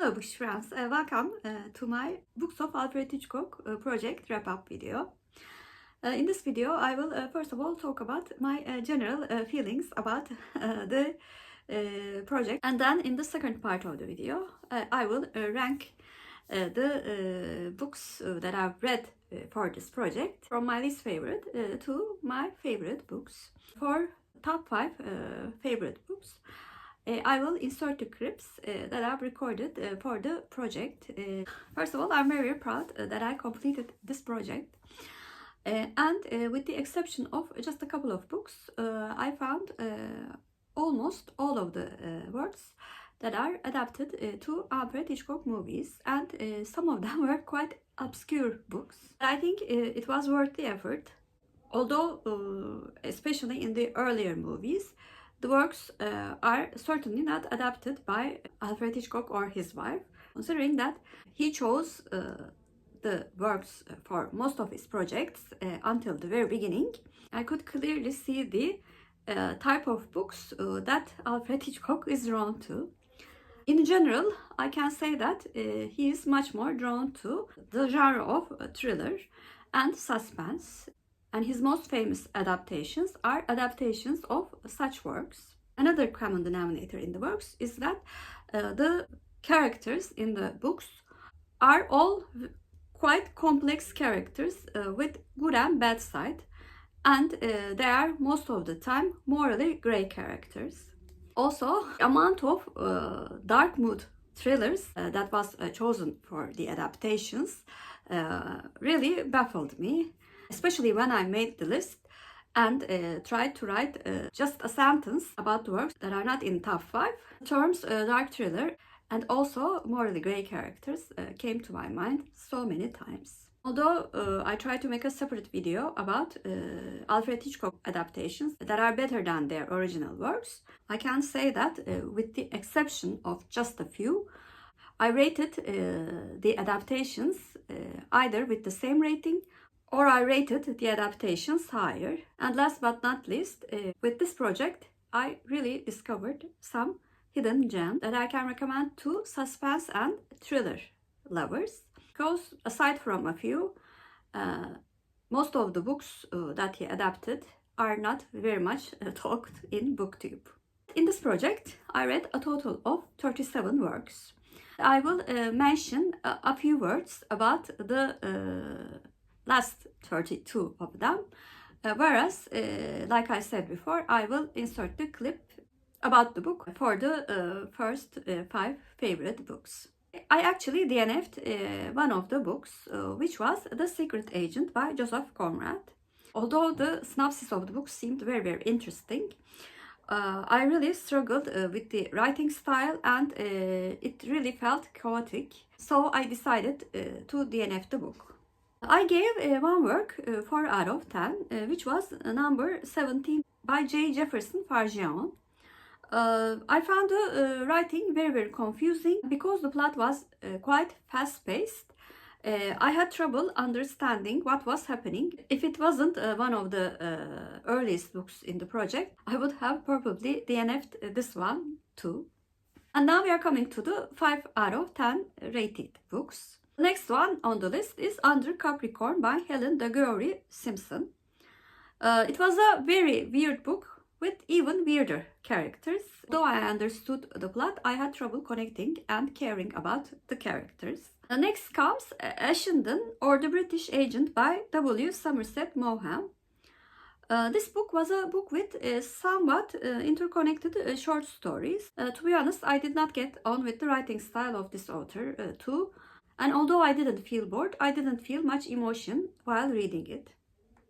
Hello Bookish friends, welcome to my Books of Alfred Hitchcock project wrap-up video. In this video I will first of all talk about my general feelings about the project, and then in the second part of the video I will rank the books that I've read for this project from my least favorite to my favorite books. For top 5 favorite books, I will insert the clips that I've recorded for the project. First of all, I'm very proud that I completed this project. And with the exception of just a couple of books, I found almost all of the works that are adapted to Alfred Hitchcock movies, and some of them were quite obscure books. I think it was worth the effort, although especially in the earlier movies, the works are certainly not adapted by Alfred Hitchcock or his wife, considering that he chose the works for most of his projects until the very beginning. I could clearly see the type of books that Alfred Hitchcock is drawn to. In general, I can say that he is much more drawn to the genre of thriller and suspense, and his most famous adaptations are adaptations of such works. Another common denominator in the works is that the characters in the books are all quite complex characters with good and bad side, and they are most of the time morally grey characters. Also, the amount of dark mood thrillers that was chosen for the adaptations really baffled me, especially when I made the list and tried to write just a sentence about the works that are not in top 5. The terms dark thriller and also morally grey characters came to my mind so many times. Although I tried to make a separate video about Alfred Hitchcock adaptations that are better than their original works, I can say that with the exception of just a few, I rated the adaptations either with the same rating, or I rated the adaptations higher. And last but not least, with this project, I really discovered some hidden gems that I can recommend to suspense and thriller lovers. Because aside from a few, most of the books that he adapted are not very much talked in BookTube. In this project, I read a total of 37 works. I will mention a few words about the last 32 of them, whereas like I said before, I will insert the clip about the book for the first 5 favorite books. I actually DNF'd one of the books, which was The Secret Agent by Joseph Conrad. Although the synopsis of the book seemed very interesting, I really struggled with the writing style, and it really felt chaotic, so I decided to DNF the book. I gave one work 4 out of 10, which was number 17 by Jefferson Farjeon. I found the writing very confusing because the plot was quite fast-paced. I had trouble understanding what was happening. If it wasn't one of the earliest books in the project, I would have probably DNF'd this one too. And now we are coming to the 5 out of 10 rated books. The next one on the list is Under Capricorn by Helen the Guerry Simpson. It was a very weird book with even weirder characters. Though I understood the plot, I had trouble connecting and caring about the characters. Next comes Ashenden, or The British Agent by W. Somerset Maugham. This book was a book with somewhat interconnected short stories. To be honest, I did not get on with the writing style of this author too. And although I didn't feel bored, I didn't feel much emotion while reading it.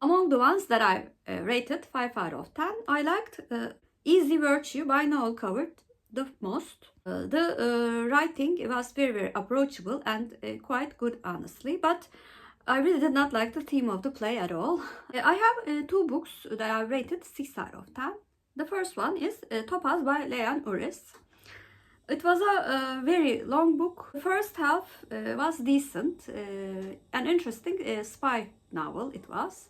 Among the ones that I rated 5 out of 10, I liked Easy Virtue by Noel covered the most. The writing was very approachable and quite good, honestly, but I really did not like the theme of the play at all. I have 2 books that I rated 6 out of 10. The first one is Topaz by Uris. It was a very long book. The first half was decent, an interesting spy novel it was.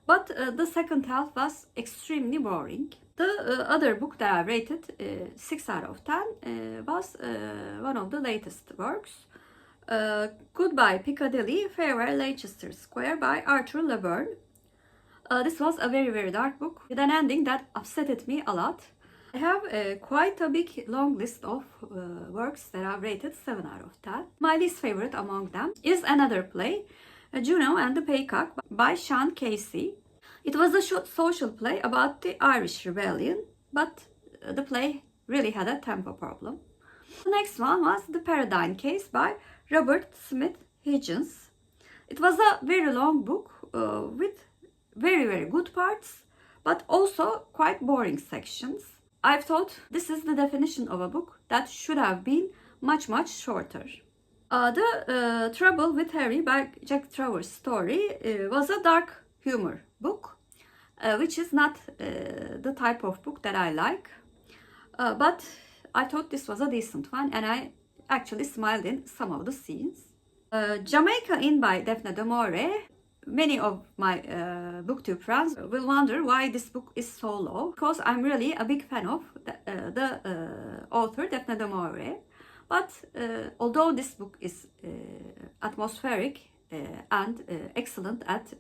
But the second half was extremely boring. The other book that I rated 6 out of 10 was one of the latest works. Goodbye Piccadilly, Farewell Leicester Square by Arthur Bern. This was a very dark book with an ending that upset me a lot. I have quite a big long list of works that I've rated 7 out of 10. My least favorite among them is another play, Juno and the Paycock by Sean Casey. It was a social play about the Irish Rebellion, but the play really had a tempo problem. The next one was The Paradine Case by Robert Smythe Hichens. It was a very long book with very good parts, but also quite boring sections. I've thought this is the definition of a book that should have been much shorter. The Trouble with Harry by Jack Trevor's story was a dark humor book, which is not the type of book that I like, but I thought this was a decent one, and I actually smiled in some of the scenes. Jamaica In by Daphne de Maurier. Many of my booktube friends will wonder why this book is so low, because I'm really a big fan of the author Daphne de Maurier. But although this book is atmospheric and excellent at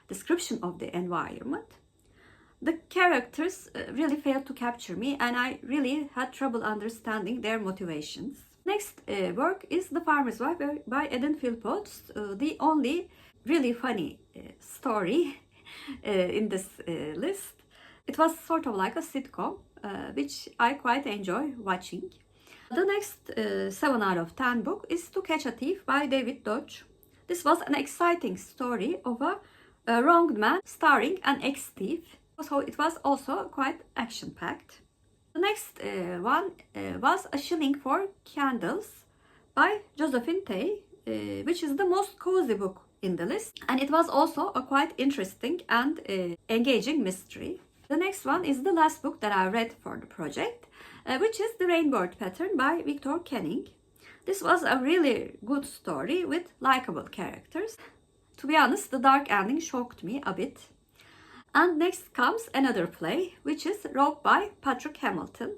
description of the environment, the characters really failed to capture me, and I really had trouble understanding their motivations. Next work is The Farmer's Wife by Phillpotts, the only really funny story in this list. It was sort of like a sitcom, which I quite enjoy watching. The next 7 out of 10 book is To Catch a Thief by David Dodge. This was an exciting story of a wronged man starring an ex-thief, so it was also quite action-packed. The next one was A Shilling for Candles by Josephine, which is the most cozy book in the list, and it was also a quite interesting and engaging mystery. The next one is the last book that I read for the project, which is The Rainbow Pattern by Victor Canning. This was a really good story with likable characters. To be honest, the dark ending shocked me a bit. And next comes another play, which is Rogue by Patrick Hamilton.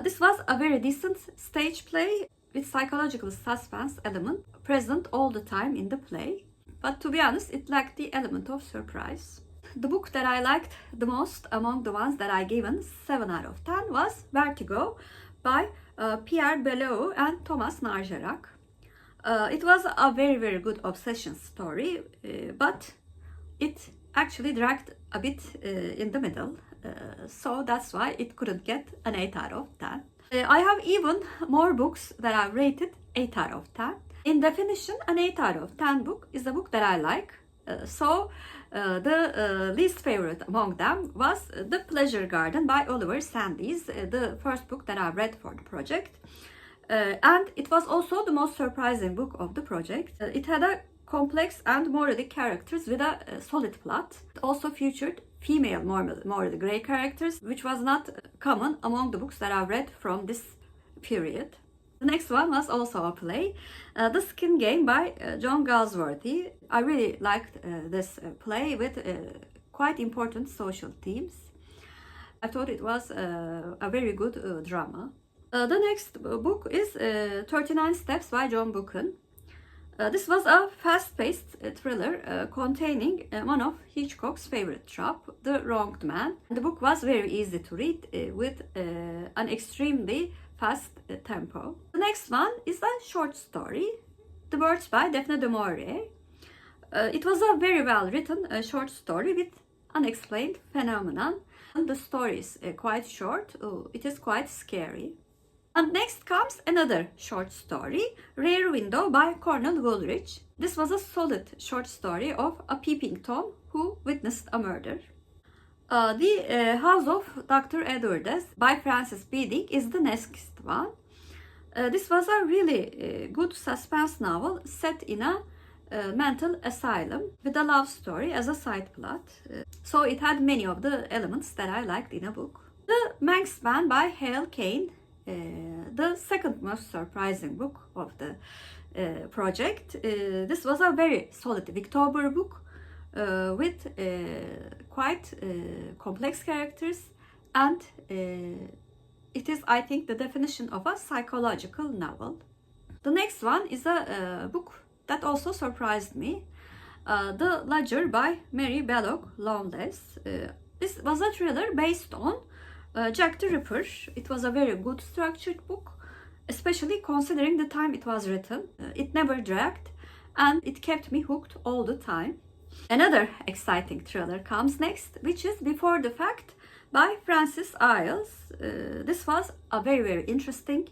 This was a very decent stage play with psychological suspense element present all the time in the play. But to be honest, it lacked the element of surprise. The book that I liked the most among the ones that I given 7 out of 10 was Vertigo by Pierre Belleau and Thomas Nargerac. It was a very good obsession story, but it actually dragged a bit in the middle, so that's why it couldn't get an 8 out of 10. I have even more books that I've rated 8 out of 10. In definition, an 8 out of 10 book is a book that I like, so the least favorite among them was The Pleasure Garden by Oliver Sandys, the first book that I read for the project. And it was also the most surprising book of the project. It had a complex and morally characters with a solid plot. It also featured female morally grey characters, which was not common among the books that I read from this period. The next one was also a play, The Skin Game by John Galsworthy. I really liked this play with quite important social themes. I thought it was a very good drama. The next book is 39 Steps by John Buchan. This was a fast-paced thriller containing one of Hitchcock's favorite trope, the wronged man. The book was very easy to read with an extremely fast tempo. The next one is a short story, The Birds by Daphne de Maurier. It was a very well-written short story with unexplained phenomenon. And the story is quite short. It is quite scary. And next comes another short story, Rear Window by Cornel Woolrich. This was a solid short story of a peeping Tom who witnessed a murder. The House of Dr. Edwardes by Francis Beading is the next one. This was a really good suspense novel set in a mental asylum with a love story as a side plot. So it had many of the elements that I liked in a book. The Manx Man by Hale Kane. The second most surprising book of the project. This was a very solid Victober book with quite complex characters, and it is, I think, the definition of a psychological novel. The next one is a book that also surprised me. The Lodger by Mary Belloc Lowndes. This was a thriller based on Jack the Ripper. It was a very good structured book, especially considering the time it was written. It never dragged, and it kept me hooked all the time. Another exciting thriller comes next, which is Before the Fact by Frances Iles. This was a very interesting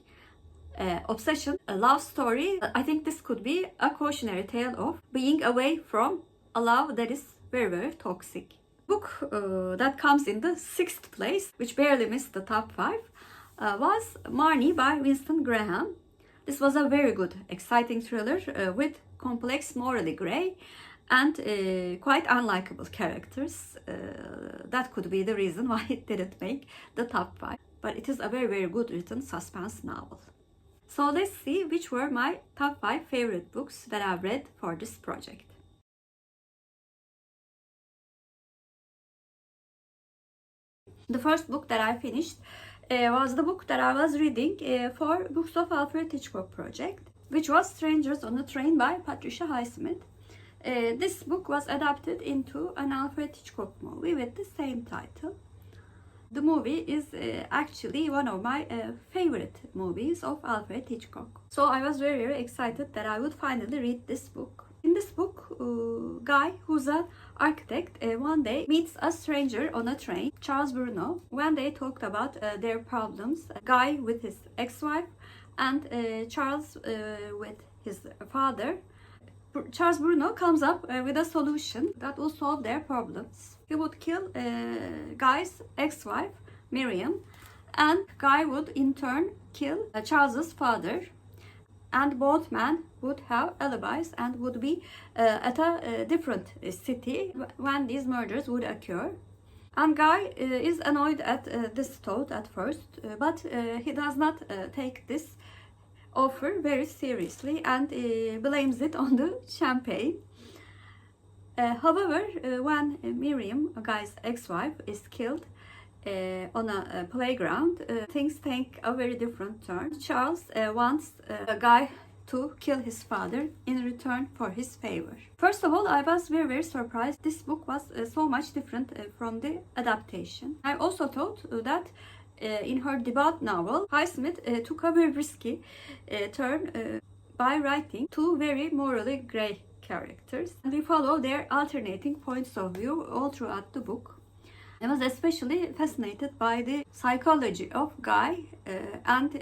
obsession, a love story. I think this could be a cautionary tale of being away from a love that is very toxic. Book that comes in the 6th place, which barely missed the top 5, was Marnie by Winston Graham. This was a very good, exciting thriller with complex, morally grey and quite unlikable characters. That could be the reason why it didn't make the top 5. But it is a very good written suspense novel. So let's see which were my top 5 favorite books that I've read for this project. The first book that I finished was the book that I was reading for Books of Alfred Hitchcock project, which was Strangers on a Train by Patricia Highsmith. This book was adapted into an Alfred Hitchcock movie with the same title. The movie is actually one of my favorite movies of Alfred Hitchcock. So I was very excited that I would finally read this book. In this book, Guy, who's an architect, one day meets a stranger on a train, Charles Bruno, when they talked about their problems. Guy with his ex-wife and Charles with his father. Charles Bruno comes up with a solution that will solve their problems. He would kill Guy's ex-wife, Miriam, and Guy would in turn kill Charles's father. And both men would have alibis and would be at a different city when these murders would occur. And Guy is annoyed at this thought at first, but he does not take this offer very seriously and blames it on the champagne. However, when Miriam, Guy's ex-wife, is killed on a playground, things take a very different turn. Charles wants Guy to kill his father in return for his favor. First of all, I was very surprised. This book was so much different from the adaptation. I also thought that in her debut novel, Highsmith took a very risky turn by writing two very morally grey characters. And we follow their alternating points of view all throughout the book. I was especially fascinated by the psychology of Guy and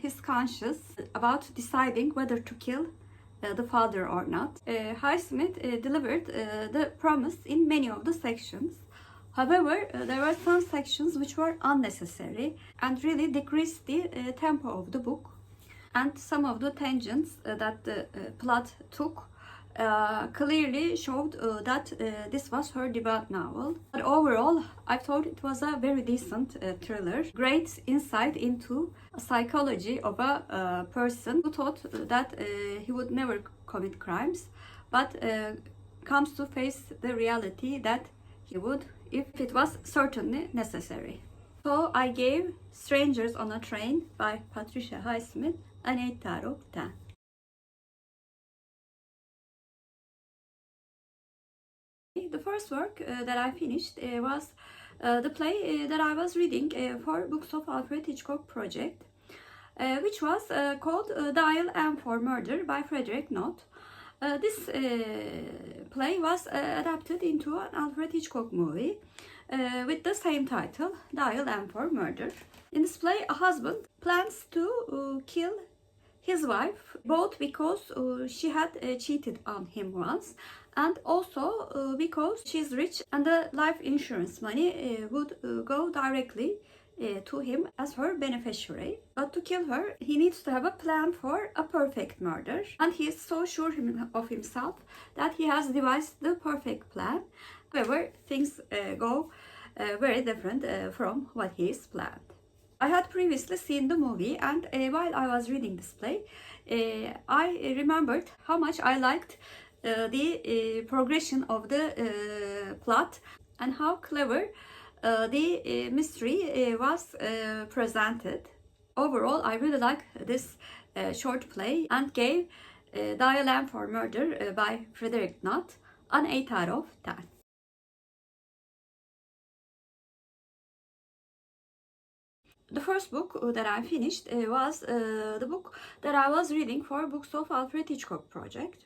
his conscience about deciding whether to kill the father or not. Highsmith delivered the promise in many of the sections. However, there were some sections which were unnecessary and really decreased the tempo of the book. And some of the tangents that the plot took clearly showed that this was her debut novel. But overall, I thought it was a very decent thriller. Great insight into a psychology of a person who thought that he would never commit crimes, but comes to face the reality that he would if it was certainly necessary. So I gave Strangers on a Train by Patricia Highsmith an 8 out of 10. The first work that I finished was the play that I was reading for Books of Alfred Hitchcock project, which was called Dial M for Murder by Frederick Knott. This play was adapted into an Alfred Hitchcock movie with the same title, Dial M for Murder. In this play, a husband plans to kill his wife, both because she had cheated on him once, and also because she's rich and the life insurance money would go directly to him as her beneficiary. But to kill her, he needs to have a plan for a perfect murder, and he is so sure of himself that he has devised the perfect plan. However, things go very different from what he has planned. I had previously seen the movie, and while I was reading this play, I remembered how much I liked the progression of the plot and how clever the mystery was presented. Overall, I really like this short play and gave Dial for Murder by Frederick Knott an 8 out of 10. The first book that I finished was the book that I was reading for Books of Alfred Hitchcock project,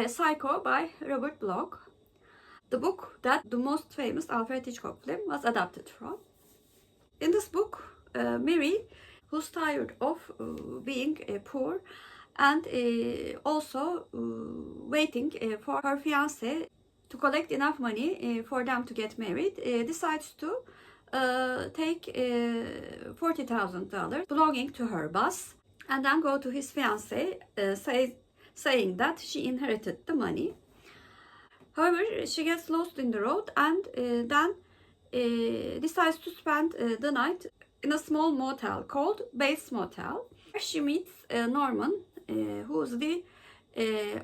Psycho by Robert Bloch, the book that the most famous Alfred Hitchcock film was adapted from. In this book, Mary, who's tired of being poor and also waiting for her fiancé to collect enough money for them to get married, decides to take $40,000 belonging to her boss and then go to his fiancé saying that she inherited the money. However, she gets lost in the road and then decides to spend the night in a small motel called Bates Motel. She meets Norman, who is the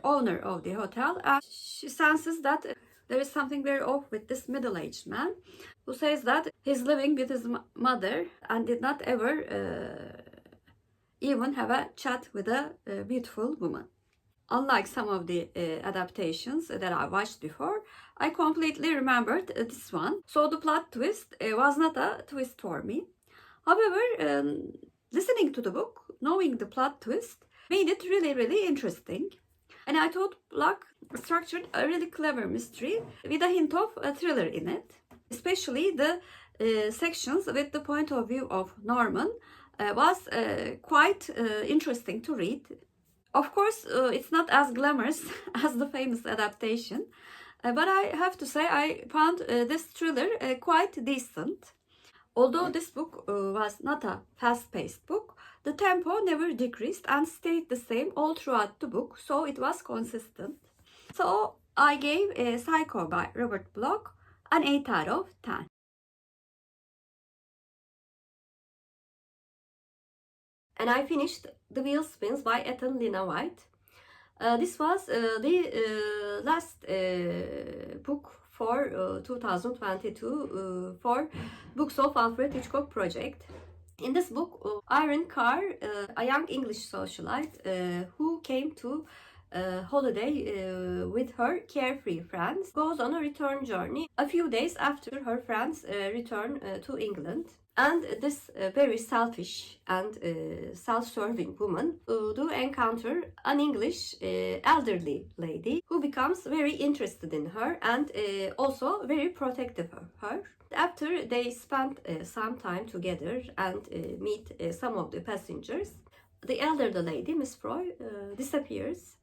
owner of the hotel, and she senses that there is something very off with this middle-aged man, who says that he's living with his mother and did not ever even have a chat with a beautiful woman. Unlike some of the adaptations that I watched before, I completely remembered this one. So the plot twist was not a twist for me. However, listening to the book, knowing the plot twist, made it really interesting. And I thought Bloch structured a really clever mystery with a hint of a thriller in it. Especially the sections with the point of view of Norman was quite interesting to read. Of course, it's not as glamorous as the famous adaptation, but I have to say I found this thriller quite decent. Although this book was not a fast-paced book, the tempo never decreased and stayed the same all throughout the book, so it was consistent. So I gave Psycho by Robert Bloch an 8 out of 10. And I finished The Wheel Spins by Ethan Lina White. This was the last book for 2022 for Books of Alfred Hitchcock project. In this book, Irene Carr, a young English socialite who came to holiday with her carefree friends, goes on a return journey a few days after her friends return to England. And this very selfish and self-serving woman do encounter an English elderly lady who becomes very interested in her and also very protective of her. After they spend some time together and meet some of the passengers, the elderly lady, Miss Froy, disappears.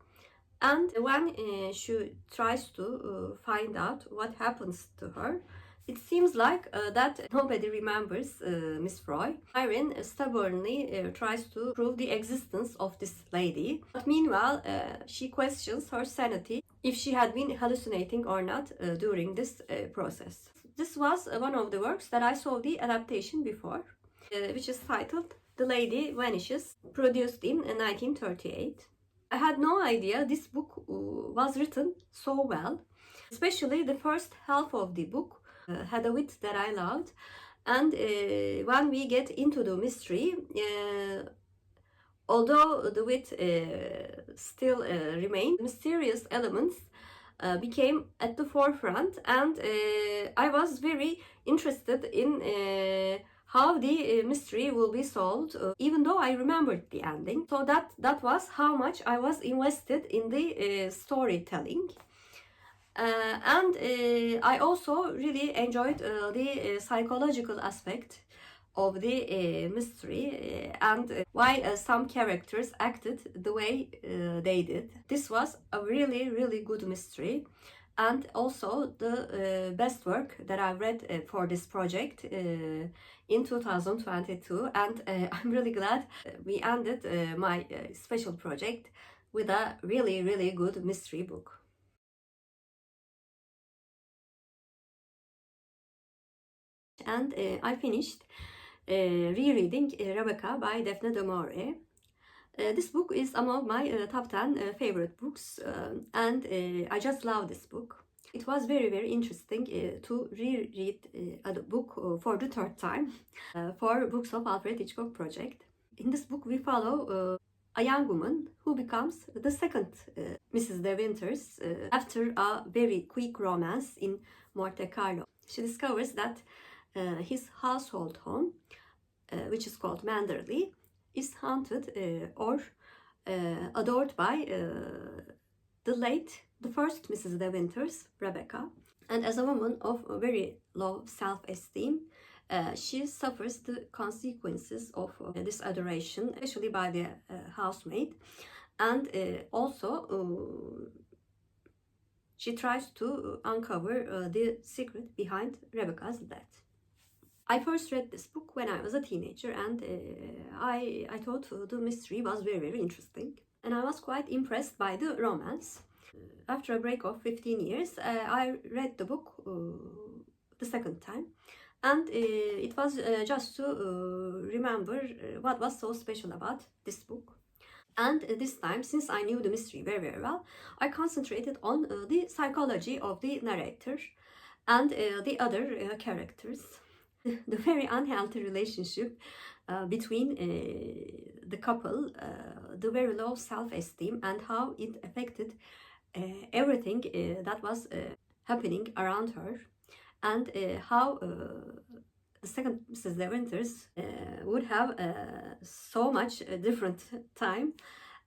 And when she tries to find out what happens to her, it seems like that nobody remembers Miss Froy. Irene stubbornly tries to prove the existence of this lady. But meanwhile, she questions her sanity if she had been hallucinating or not during this process. This was one of the works that I saw the adaptation before, which is titled The Lady Vanishes, produced in 1938. I had no idea this book was written so well, especially the first half of the book. Had a wit that I loved, and when we get into the mystery, although the wit still remained, mysterious elements became at the forefront, and I was very interested in how the mystery will be solved, even though I remembered the ending. So that was how much I was invested in the storytelling. And I also really enjoyed the psychological aspect of the mystery and why some characters acted the way they did. This was a really good mystery, and also the best work that I read for this project in 2022, and I'm really glad we ended my special project with a really good mystery book. And I finished rereading Rebecca by Daphne du Maurier. This book is among my top 10 favorite books, and I just love this book. It was very interesting to reread a book for the third time for Books of Alfred Hitchcock project. In this book, we follow a young woman who becomes the second Mrs. De Winters after a very quick romance in Monte Carlo. She discovers that his household home, which is called Manderley, is haunted or adored by the first Mrs. De Winters, Rebecca. And as a woman of very low self-esteem, she suffers the consequences of this adoration, especially by the housemaid, and also she tries to uncover the secret behind Rebecca's death. I first read this book when I was a teenager, and I thought the mystery was very interesting, and I was quite impressed by the romance. After a break of 15 years, I read the book the second time, and it was just to remember what was so special about this book. And this time, since I knew the mystery very well, I concentrated on the psychology of the narrator and the other characters. The very unhealthy relationship between the couple, the very low self-esteem, and how it affected everything that was happening around her, and how the second Mrs. De Winters would have so much different time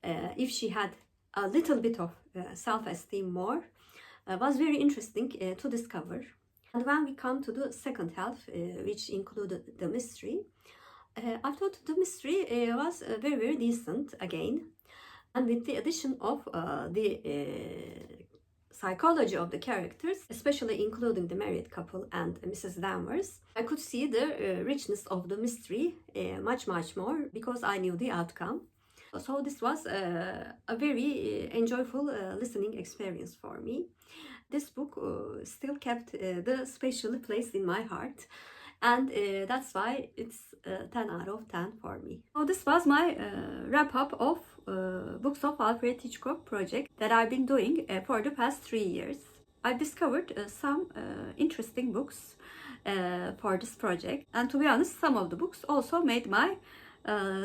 if she had a little bit of self-esteem more, was very interesting to discover. And when we come to the second half, which included the mystery, I thought the mystery was very decent again. And with the addition of the psychology of the characters, especially including the married couple and Mrs. Danvers, I could see the richness of the mystery much more because I knew the outcome. So this was a very enjoyable listening experience for me. This book still kept the special place in my heart, and that's why it's 10 out of 10 for me. So this was my wrap up of Books of Alfred Hitchcock project that I've been doing for the past 3 years. I discovered some interesting books for this project, and to be honest, some of the books also made my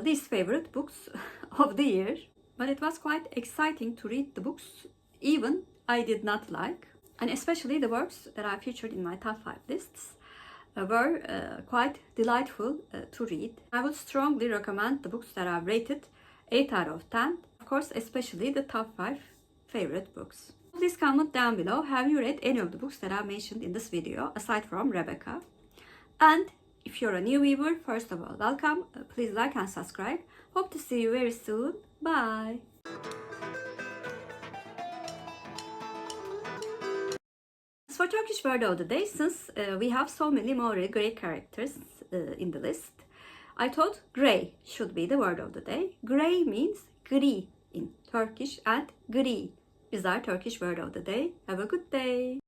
least favorite books of the year. But it was quite exciting to read the books even I did not like, and especially the works that I featured in my top 5 lists were quite delightful to read. I would strongly recommend the books that I've rated 8 out of 10, of course, especially the top 5 favorite books. Please comment down below, have you read any of the books that I mentioned in this video aside from Rebecca? And if you're a new viewer, first of all, welcome. Please like and subscribe. Hope to see you very soon. Bye. For Turkish word of the day, since we have so many Maurier grey characters in the list, I thought grey should be the word of the day. Grey means gri in Turkish, and gri is our Turkish word of the day. Have a good day.